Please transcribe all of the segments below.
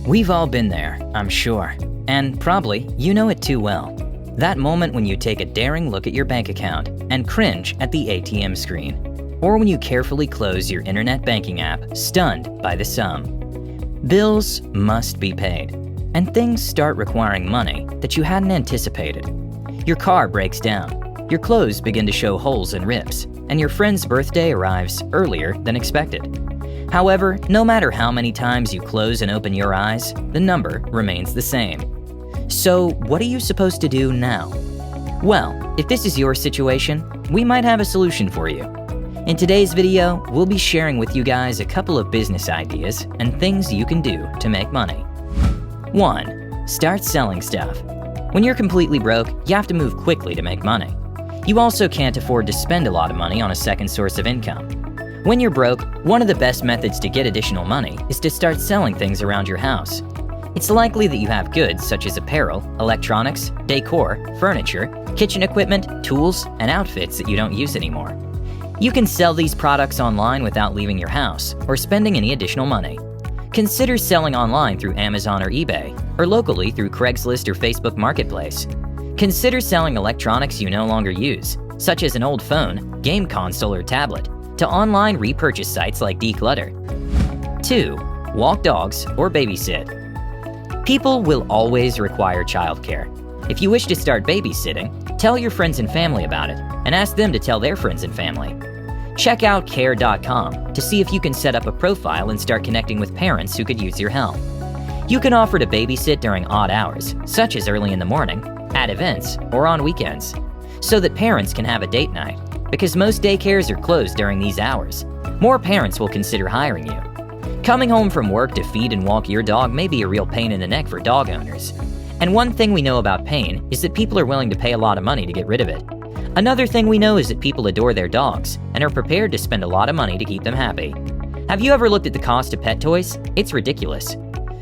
We've all been there, I'm sure. And probably you know it too well. That moment when you take a daring look at your bank account and cringe at the ATM screen. Or when you carefully close your internet banking app, stunned by the sum. Bills must be paid, and things start requiring money that you hadn't anticipated. Your car breaks down, your clothes begin to show holes and rips, and your friend's birthday arrives earlier than expected. However, no matter how many times you close and open your eyes, the number remains the same. So, what are you supposed to do now? Well, if this is your situation, we might have a solution for you. In today's video, we'll be sharing with you guys a couple of business ideas and things you can do to make money. 1. Start selling stuff. When you're completely broke, you have to move quickly to make money. You also can't afford to spend a lot of money on a second source of income. When you're broke, one of the best methods to get additional money is to start selling things around your house. It's likely that you have goods such as apparel, electronics, decor, furniture, kitchen equipment, tools, and outfits that you don't use anymore. You can sell these products online without leaving your house or spending any additional money. Consider selling online through Amazon or eBay, or locally through Craigslist or Facebook Marketplace. Consider selling electronics you no longer use, such as an old phone, game console, or tablet, to online repurchase sites like Declutter. 2. Walk dogs or babysit. People will always require childcare. If you wish to start babysitting, tell your friends and family about it and ask them to tell their friends and family. Check out care.com to see if you can set up a profile and start connecting with parents who could use your help. You can offer to babysit during odd hours, such as early in the morning, at events, or on weekends, so that parents can have a date night. Because most daycares are closed during these hours, more parents will consider hiring you. Coming home from work to feed and walk your dog may be a real pain in the neck for dog owners. And one thing we know about pain is that people are willing to pay a lot of money to get rid of it. Another thing we know is that people adore their dogs and are prepared to spend a lot of money to keep them happy. Have you ever looked at the cost of pet toys? It's ridiculous.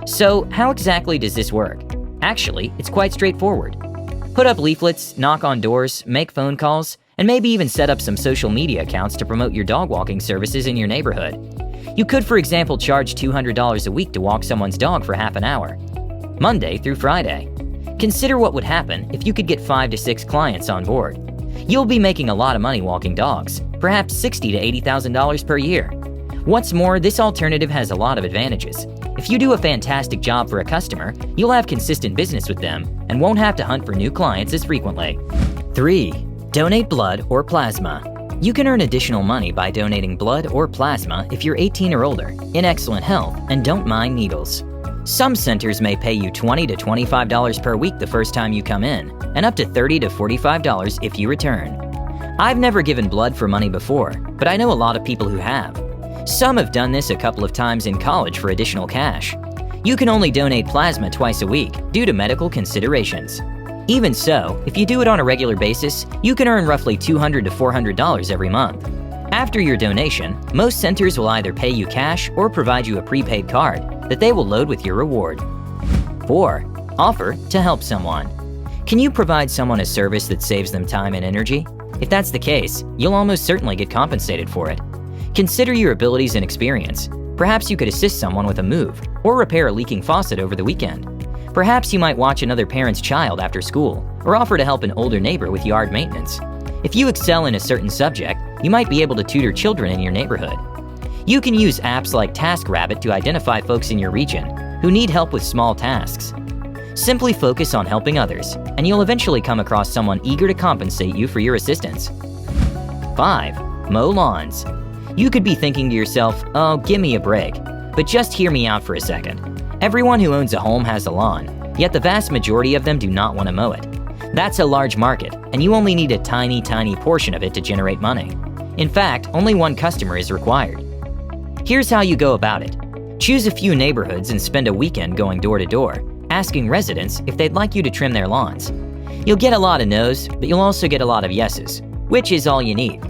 So how exactly does this work? Actually, it's quite straightforward. Put up leaflets, knock on doors, make phone calls, and maybe even set up some social media accounts to promote your dog walking services in your neighborhood. You could, for example, charge $200 a week to walk someone's dog for half an hour, Monday through Friday. Consider what would happen if you could get 5 to 6 clients on board. You'll be making a lot of money walking dogs, perhaps $60,000 to $80,000 per year. What's more, this alternative has a lot of advantages. If you do a fantastic job for a customer, you'll have consistent business with them and won't have to hunt for new clients as frequently. 3. Donate blood or plasma. You can earn additional money by donating blood or plasma if you're 18 or older, in excellent health, and don't mind needles. Some centers may pay you $20 to $25 per week the first time you come in, and up to $30 to $45 if you return. I've never given blood for money before, but I know a lot of people who have. Some have done this a couple of times in college for additional cash. You can only donate plasma twice a week due to medical considerations. Even so, if you do it on a regular basis, you can earn roughly $200 to $400 every month. After your donation, most centers will either pay you cash or provide you a prepaid card that they will load with your reward. 4. Offer to help someone. Can you provide someone a service that saves them time and energy? If that's the case, you'll almost certainly get compensated for it. Consider your abilities and experience. Perhaps you could assist someone with a move or repair a leaking faucet over the weekend. Perhaps you might watch another parent's child after school or offer to help an older neighbor with yard maintenance. If you excel in a certain subject, you might be able to tutor children in your neighborhood. You can use apps like TaskRabbit to identify folks in your region who need help with small tasks. Simply focus on helping others, and you'll eventually come across someone eager to compensate you for your assistance. 5. Mow lawns. You could be thinking to yourself, oh, give me a break. But just hear me out for a second. Everyone who owns a home has a lawn, yet the vast majority of them do not want to mow it. That's a large market, and you only need a tiny portion of it to generate money. In fact, only one customer is required. Here's how you go about it. Choose a few neighborhoods and spend a weekend going door to door, asking residents if they'd like you to trim their lawns. You'll get a lot of no's, but you'll also get a lot of yeses, which is all you need.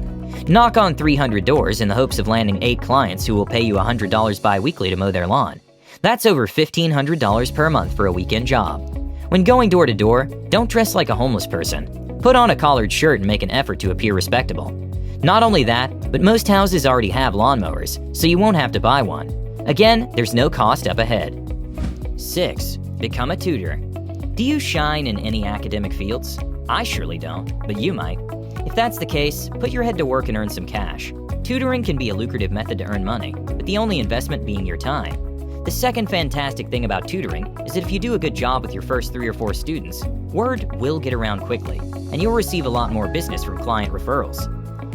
Knock on 300 doors in the hopes of landing 8 clients who will pay you $100 bi-weekly to mow their lawn. That's over $1,500 per month for a weekend job. When going door to door, don't dress like a homeless person. Put on a collared shirt and make an effort to appear respectable. Not only that, but most houses already have lawnmowers, so you won't have to buy one. Again, there's no cost up ahead. 6. Become a tutor. Do you shine in any academic fields? I surely don't, but you might. If that's the case, put your head to work and earn some cash. Tutoring can be a lucrative method to earn money, but the only investment being your time. The second fantastic thing about tutoring is that if you do a good job with your first 3 or 4 students, word will get around quickly, and you'll receive a lot more business from client referrals.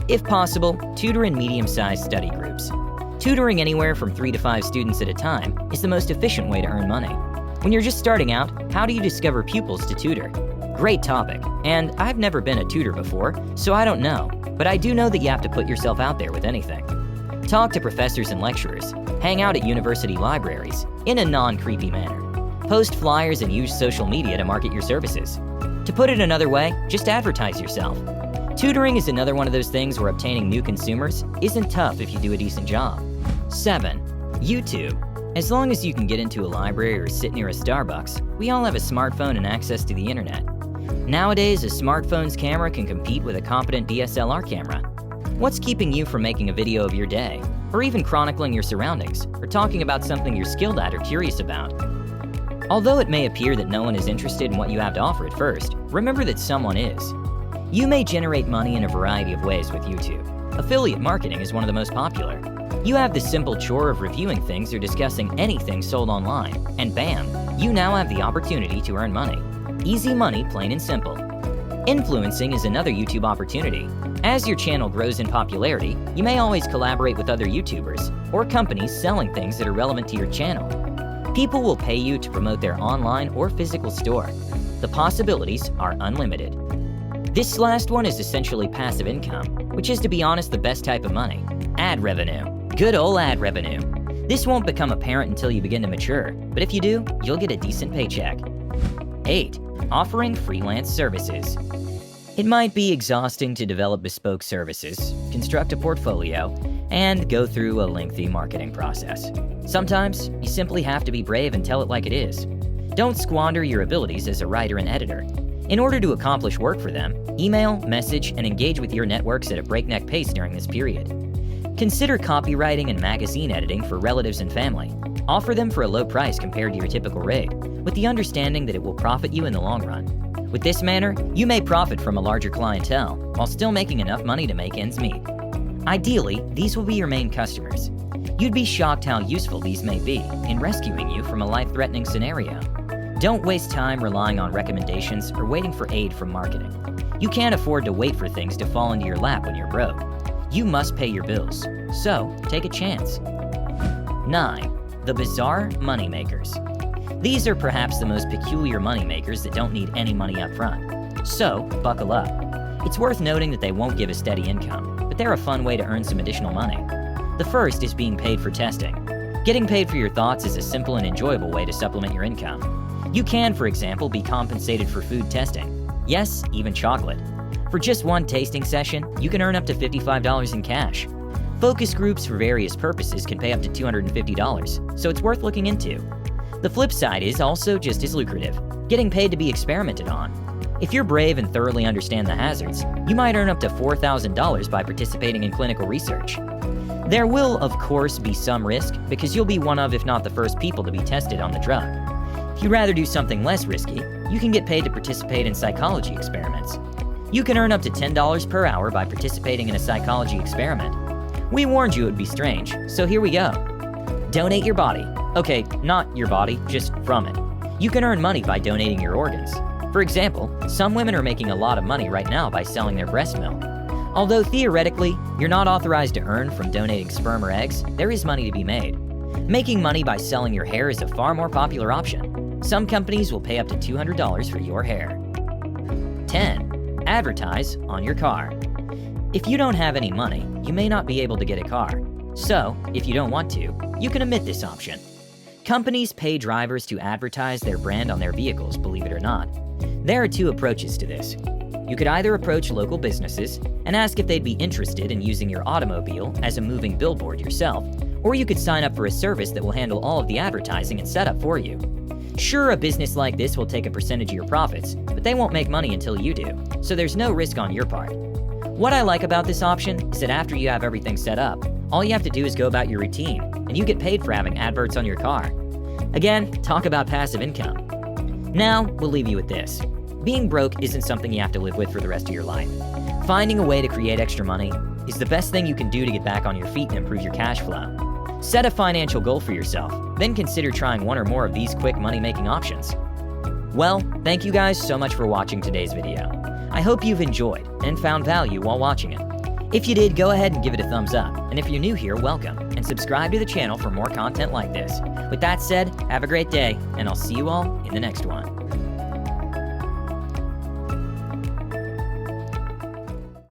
If possible, tutor in medium-sized study groups. Tutoring anywhere from 3 to 5 students at a time is the most efficient way to earn money. When you're just starting out, how do you discover pupils to tutor? Great topic, and I've never been a tutor before, so I don't know, but I do know that you have to put yourself out there with anything. Talk to professors and lecturers, hang out at university libraries in a non-creepy manner, post flyers and use social media to market your services. To put it another way, just advertise yourself. Tutoring is another one of those things where obtaining new consumers isn't tough if you do a decent job. 7. YouTube. As long as you can get into a library or sit near a Starbucks, we all have a smartphone and access to the internet. Nowadays, a smartphone's camera can compete with a competent DSLR camera. What's keeping you from making a video of your day, or even chronicling your surroundings, or talking about something you're skilled at or curious about? Although it may appear that no one is interested in what you have to offer at first, remember that someone is. You may generate money in a variety of ways with YouTube. Affiliate marketing is one of the most popular. You have the simple chore of reviewing things or discussing anything sold online, and bam, you now have the opportunity to earn money. Easy money, plain and simple. Influencing is another YouTube opportunity. As your channel grows in popularity, you may always collaborate with other YouTubers or companies selling things that are relevant to your channel. People will pay you to promote their online or physical store. The possibilities are unlimited. This last one is essentially passive income, which is, to be honest, the best type of money. Ad revenue. Good old ad revenue. This won't become apparent until you begin to mature, but if you do, you'll get a decent paycheck. 8. Offering freelance services. It might be exhausting to develop bespoke services, construct a portfolio, and go through a lengthy marketing process. Sometimes, you simply have to be brave and tell it like it is. Don't squander your abilities as a writer and editor. In order to accomplish work for them, email, message, and engage with your networks at a breakneck pace during this period. Consider copywriting and magazine editing for relatives and family. Offer them for a low price compared to your typical rate, with the understanding that it will profit you in the long run. With this manner, you may profit from a larger clientele while still making enough money to make ends meet. Ideally, these will be your main customers. You'd be shocked how useful these may be in rescuing you from a life-threatening scenario. Don't waste time relying on recommendations or waiting for aid from marketing. You can't afford to wait for things to fall into your lap when you're broke. You must pay your bills, so take a chance. 9. The bizarre moneymakers. These are perhaps the most peculiar moneymakers that don't need any money up front. So, buckle up. It's worth noting that they won't give a steady income, but they're a fun way to earn some additional money. The first is being paid for testing. Getting paid for your thoughts is a simple and enjoyable way to supplement your income. You can, for example, be compensated for food testing. Yes, even chocolate. For just one tasting session, you can earn up to $55 in cash. Focus groups for various purposes can pay up to $250, so it's worth looking into. The flip side is also just as lucrative, getting paid to be experimented on. If you're brave and thoroughly understand the hazards, you might earn up to $4,000 by participating in clinical research. There will, of course, be some risk because you'll be one of, if not the first people to be tested on the drug. If you'd rather do something less risky, you can get paid to participate in psychology experiments. You can earn up to $10 per hour by participating in a psychology experiment. We warned you it would be strange, so here we go. Donate your body. Okay, not your body, just from it. You can earn money by donating your organs. For example, some women are making a lot of money right now by selling their breast milk. Although theoretically, you're not authorized to earn from donating sperm or eggs, there is money to be made. Making money by selling your hair is a far more popular option. Some companies will pay up to $200 for your hair. 10. Advertise on your car. If you don't have any money, you may not be able to get a car. So, if you don't want to, you can omit this option. Companies pay drivers to advertise their brand on their vehicles, believe it or not. There are 2 approaches to this. You could either approach local businesses and ask if they'd be interested in using your automobile as a moving billboard yourself, or you could sign up for a service that will handle all of the advertising and setup for you. Sure, a business like this will take a percentage of your profits, but they won't make money until you do, so there's no risk on your part. What I like about this option is that after you have everything set up, all you have to do is go about your routine, and you get paid for having adverts on your car. Again, talk about passive income. Now, we'll leave you with this. Being broke isn't something you have to live with for the rest of your life. Finding a way to create extra money is the best thing you can do to get back on your feet and improve your cash flow. Set a financial goal for yourself, then consider trying one or more of these quick money-making options. Well, thank you guys so much for watching today's video. I hope you've enjoyed and found value while watching it. If you did, go ahead and give it a thumbs up, and if you're new here, welcome, and subscribe to the channel for more content like this. With that said, have a great day, and I'll see you all in the next one.